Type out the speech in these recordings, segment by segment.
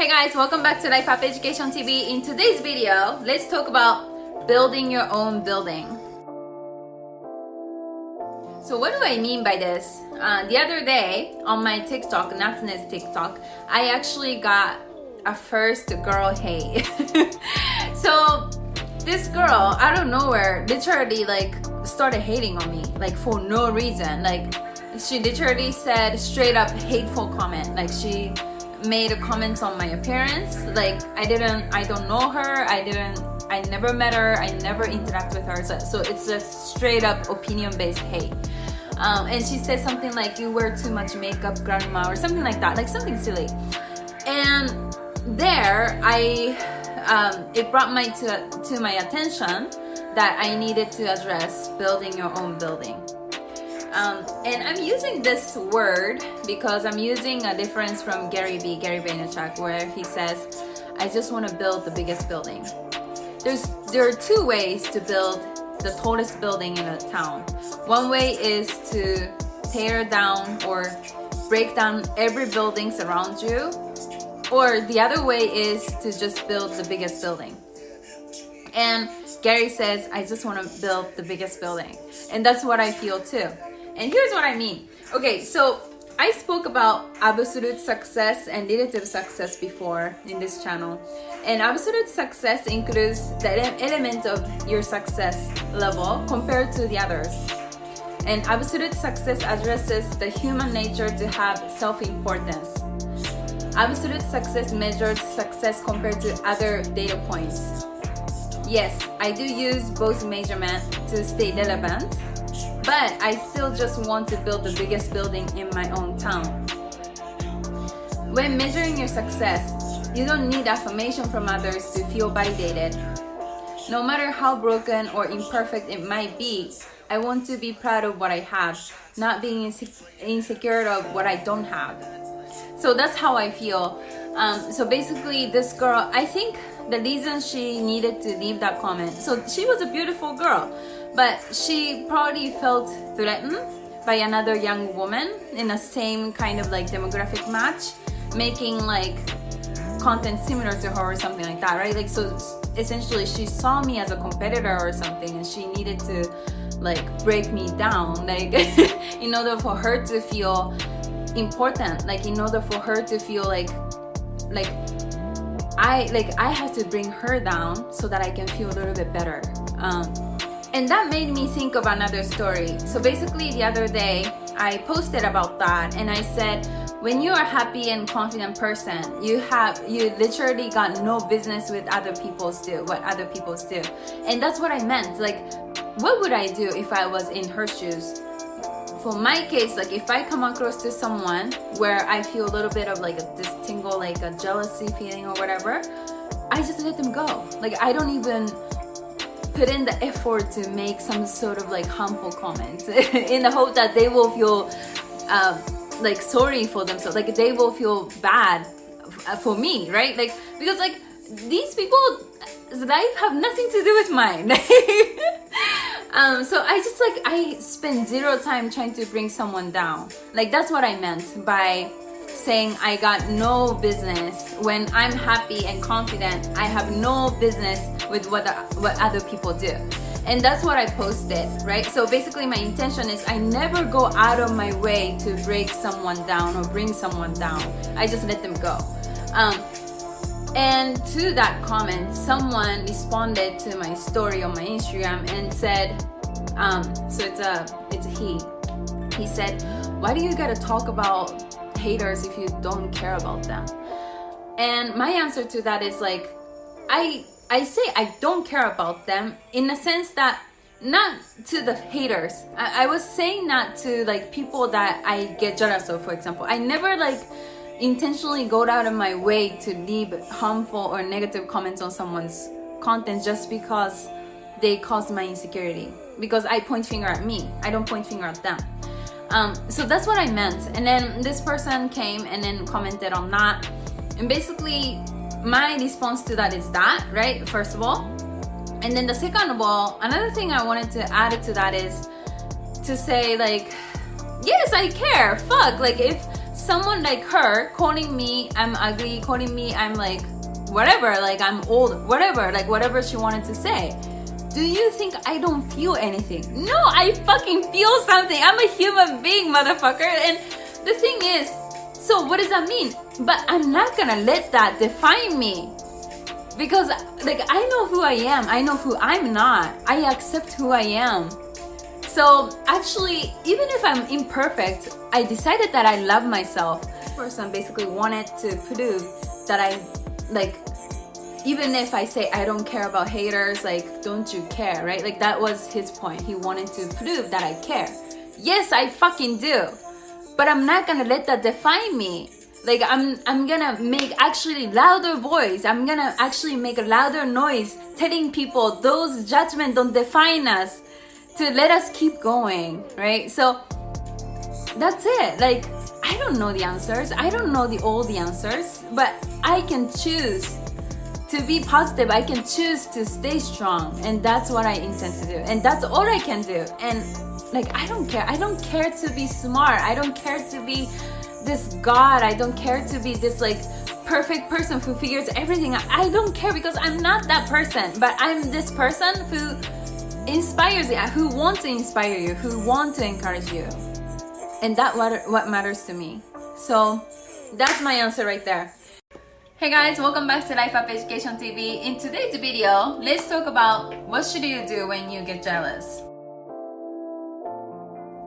Hey guys, welcome back to Life Up Education TV. In today's video, let's talk about building your own building. So what do I mean by this? The other day on my TikTok, Natsune's TikTok, I actually got a first girl hate. So this girl out of nowhere literally started hating on me for no reason. She literally said straight up hateful comment. She made comments on my appearance. I don't know her. I never met her. I never interact with her. So it's just straight up opinion based hate. And she said something like, you wear too much makeup, grandma, or something like that, something silly. And there it brought to my attention that I needed to address building your own building. And I'm using this word because I'm using a difference from Gary Vaynerchuk, where he says, I just want to build the biggest building. There are two ways to build the tallest building in a town. One way is to tear down or break down every building around you, or the other way is to just build the biggest building. And Gary says, I just want to build the biggest building. And that's what I feel too. And here's what I mean. Okay, so I spoke about absolute success and relative success before in this channel. And absolute success includes the element of your success level compared to the others. And absolute success addresses the human nature to have self-importance. Absolute success measures success compared to other data points. Yes, I do use both measurements to stay relevant, but I still just want to build the biggest building in my own town. When measuring your success, you don't need affirmation from others to feel validated. No matter how broken or imperfect it might be, I want to be proud of what I have, not being insecure of what I don't have. So that's how I feel. So basically this girl, I think the reason she needed to leave that comment, so she was a beautiful girl, but she probably felt threatened by another young woman in the same kind of demographic match, making content similar to her or something like that, right? So essentially she saw me as a competitor or something, and she needed to break me down, in order for her to feel important, in order for her to feel I have to bring her down so that I can feel a little bit better. And that made me think of another story. So basically the other day I posted about that, and I said, when you are a happy and confident person, you literally got no business with what other people do. And that's what I meant. What would I do if I was in her shoes? For my case, if I come across to someone where I feel a little bit of this tingle, a jealousy feeling or whatever, I just let them go. I don't even put in the effort to make some sort of harmful comments in the hope that they will feel sorry for themselves. They will feel bad for me, right? Because these people's life have nothing to do with mine. So I spend zero time trying to bring someone down. That's what I meant by saying I got no business. When I'm happy and confident, I have no business with what other people do. And that's what I posted, right? So basically my intention is I never go out of my way to break someone down or bring someone down. I just let them go. And to that comment, someone responded to my story on my Instagram and said, so it's a he. He said, why do you gotta talk about haters if you don't care about them? And my answer to that is I say I don't care about them in the sense that not to the haters. I was saying that to people that I get jealous of, for example. I never intentionally go out of my way to leave harmful or negative comments on someone's content just because they cause my insecurity, because I point finger at me. I don't point finger at them. So that's what I meant. And then this person came and then commented on that, and basically my response to that is that, right, first of all. And then the second of all, another thing I wanted to add to that is to say yes, I care. Fuck, if someone like her calling me I'm ugly, calling me I'm like whatever, like I'm old, whatever, like whatever she wanted to say, do you think I don't feel anything? No, I fucking feel something. I'm a human being, motherfucker. And the thing is, so what does that mean? But I'm not gonna let that define me, because like I know who I am, I know who I'm not, I accept who I am. So actually, even if I'm imperfect, I decided that I love myself. This person basically wanted to prove that I, like, even if I say I don't care about haters, like, don't you care, right? Like, that was his point. He wanted to prove that I care. Yes, I fucking do. But I'm not gonna let that define me. Like, I'm gonna make actually louder voice. I'm gonna actually make a louder noise telling people those judgments don't define us, to let us keep going, right? So that's it. Like, I don't know the answers. I don't know all the answers, but I can choose to be positive. I can choose to stay strong, and that's what I intend to do, and that's all I can do. And like, I don't care. I don't care to be smart. I don't care to be this god. I don't care to be this like perfect person who figures everything out. I don't care, because I'm not that person, but I'm this person who inspires you, who wants to inspire you, who wants to encourage you, and that's what matters to me. So that's my answer right there. Hey guys, welcome back to Life Up Education TV. In today's video, let's talk about what should you do when you get jealous.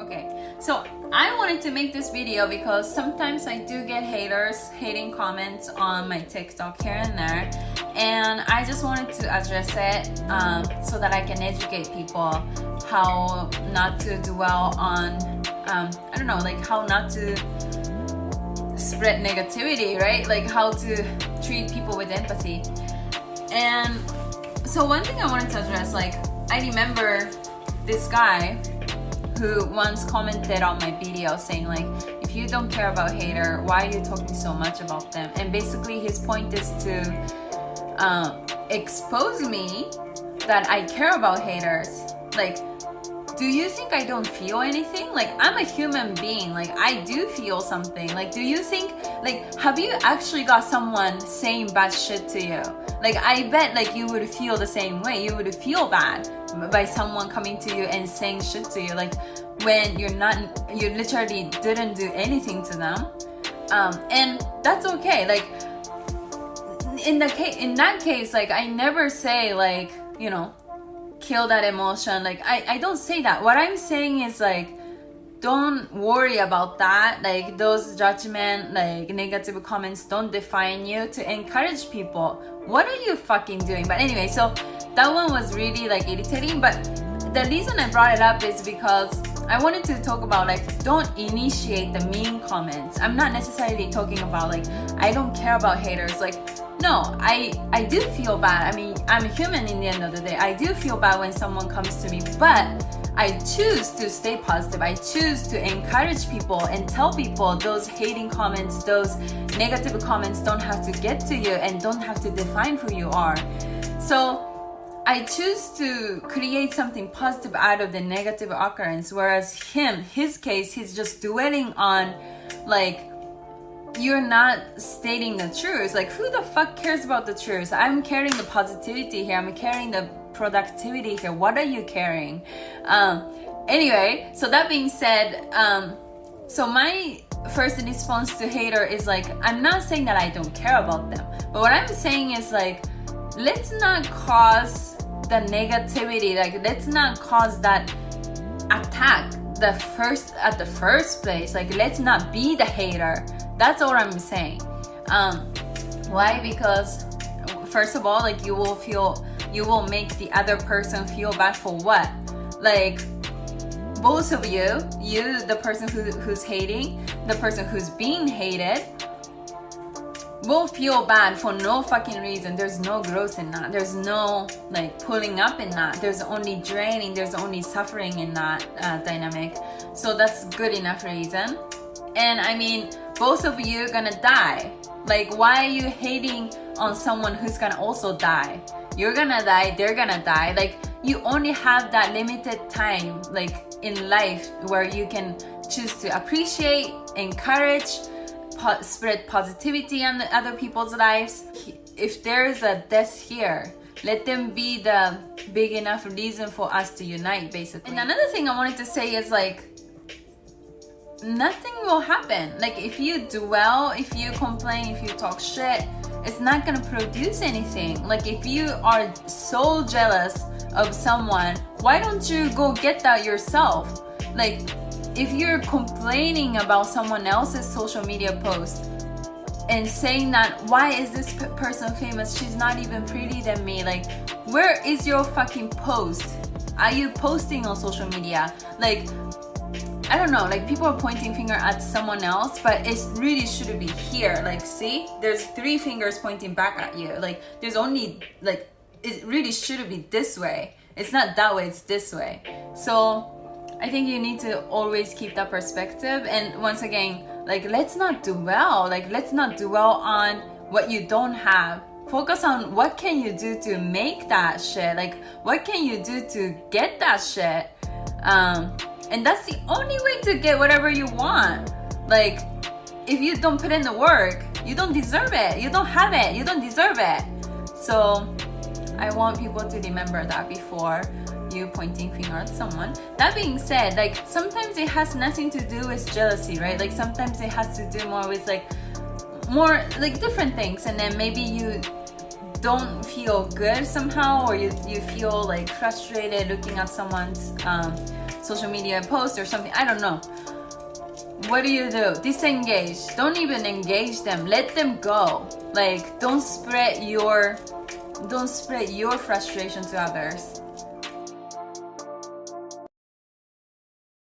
Okay, so I wanted to make this video because sometimes I do get haters, hating comments on my TikTok here and there, and I just wanted to address it so that I can educate people how not to dwell on, I don't know, like how not to spread negativity, right? Like how to treat people with empathy. And so one thing I wanted to address, like, I remember this guy who once commented on my video saying like, if you don't care about hater, why are you talking so much about them? And basically his point is to expose me that I care about haters. Like, do you think I don't feel anything? Like, I'm a human being. Like, I do feel something. Like, do you think, like, have you actually got someone saying bad shit to you? Like, I bet, like, you would feel the same way. You would feel bad by someone coming to you and saying shit to you. Like, when you literally didn't do anything to them. And that's okay. Like, in that case, like, I never say, like, you know, kill that emotion. Like, I don't say that. What I'm saying is like, don't worry about that. Like, those judgment, like negative comments don't define you. To encourage people, what are you fucking doing? But anyway, so that one was really like irritating. But the reason I brought it up is because I wanted to talk about like, don't initiate the mean comments. I'm not necessarily talking about like, I don't care about haters. Like, no, I do feel bad. I mean, I'm a human in the end of the day. I do feel bad when someone comes to me, but I choose to stay positive. I choose to encourage people and tell people those hating comments, those negative comments don't have to get to you and don't have to define who you are. So I choose to create something positive out of the negative occurrence, whereas his case, he's just dwelling on like, you're not stating the truth. Like, who the fuck cares about the truth? I'm carrying the positivity here. I'm carrying the productivity here. What are you carrying? Anyway, so that being said, so my first response to hater is like, I'm not saying that I don't care about them, but what I'm saying is like, let's not cause the negativity. Like, let's not cause that attack at the first place. Like, let's not be the hater. That's all I'm saying. Why? Because first of all, like, you will make the other person feel bad for what? Like, both of you, the person who's hating, the person who's being hated, will feel bad for no fucking reason. There's no growth in that. There's no like pulling up in that. There's only draining. There's only suffering in that dynamic. So that's good enough reason. And I mean, both of you are gonna die. Like, why are you hating on someone who's gonna also die? You're gonna die, they're gonna die. Like, you only have that limited time, like, in life where you can choose to appreciate, encourage, spread positivity on the other people's lives. If there is a death here, let them be the big enough reason for us to unite, basically. And another thing I wanted to say is like, nothing will happen. Like if you dwell, if you complain, if you talk shit, it's not gonna produce anything. Like if you are so jealous of someone, why don't you go get that yourself? Like if you're complaining about someone else's social media post and saying that, why is this person famous? She's not even pretty than me. Like, where is your fucking post? Are you posting on social media? Like, I don't know, like people are pointing finger at someone else, but it really should be here. Like, see, there's 3 fingers pointing back at you. Like, there's only, like, it really should be this way. It's not that way, it's this way. So I think you need to always keep that perspective. And once again, like, let's not dwell. Like, let's not dwell on what you don't have. Focus on what can you do to make that shit. Like, what can you do to get that shit? And that's the only way to get whatever you want. Like, if you don't put in the work, you don't deserve it. You don't have it. You don't deserve it. So I want people to remember that before you pointing finger at someone. That being said, like sometimes it has nothing to do with jealousy, right? Like sometimes it has to do more with like more like different things, and then maybe you don't feel good somehow, or you feel like frustrated looking at someone's social media post or something. I don't know. What do? Disengage. Don't even engage them. Let them go. Like don't spread your frustration to others.